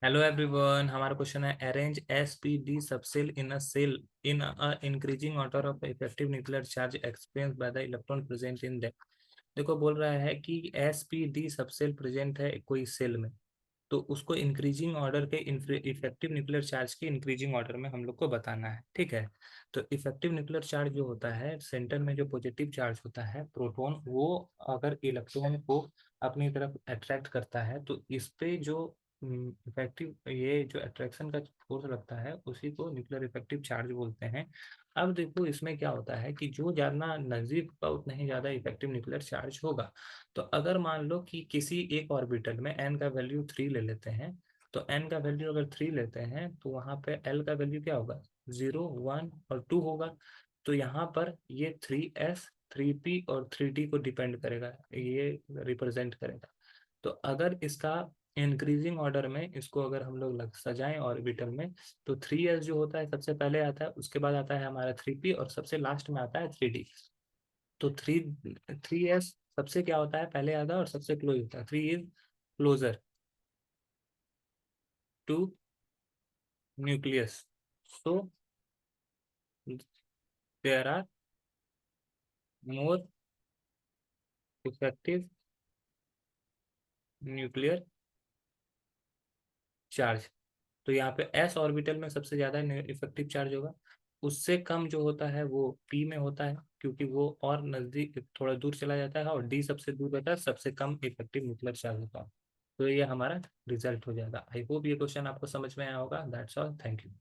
Hello everyone, हमारा question है arrange s p d subshell in a shell in a increasing order of effective nuclear charge experience by the electron present in that. देखो, बोल रहा है कि s p d subshell present है कोई shell में, तो उसको इंक्रीजिंग ऑर्डर के इफेक्टिव न्यूक्लियर चार्ज के इंक्रीजिंग ऑर्डर में हम लोग को बताना है। ठीक है। तो इफेक्टिव न्यूक्लियर चार्ज जो होता है, सेंटर में जो पॉजिटिव चार्ज होता है प्रोटॉन, वो अगर इलेक्ट्रॉन को अपनी तरफ अट्रैक्ट करता है तो इस पे जो इफेक्टिव ये जो अट्रैक्शन का फोर्स लगता है उसी को न्यूक्लियर इफेक्टिव चार्ज बोलते हैं। अब देखो, इसमें क्या होता है कि जो ज्यादा नजदीक का उतना ही ज्यादा इफेक्टिव न्यूक्लियर चार्ज होगा। तो अगर मान लो कि किसी एक ऑर्बिटल में एन का वैल्यू 3 ले लेते हैं, तो एन का वैल्यू अगर 3 लेते हैं तो वहां पे एल का वैल्यू क्या होगा? 0, 1 और 2 होगा। तो यहाँ पर ये 3s, 3p और 3d को डिपेंड करेगा, ये रिप्रेजेंट करेगा। तो अगर इसका इंक्रीजिंग ऑर्डर में इसको अगर हम लोग सजाएं ऑर्बिटल में, तो 3s जो होता है सबसे पहले आता है, उसके बाद आता है हमारा 3p और सबसे लास्ट में आता है 3d। तो 3s सबसे क्या होता है, पहले आता है और सबसे क्लोज होता है। 3 is closer to nucleus, so there are more effective nuclear charge. तो यहाँ पे एस ऑर्बिटल में सबसे ज्यादा इफेक्टिव चार्ज होगा। उससे कम जो होता है वो पी में होता है, क्योंकि वो और नजदीक थोड़ा दूर चला जाता है, और डी सबसे दूर रहता है, सबसे कम इफेक्टिव न्यूक्लियर चार्ज होता है। तो ये हमारा रिजल्ट हो जाएगा। आई होप ये क्वेश्चन आपको समझ में आया होगा। That's all, thank you.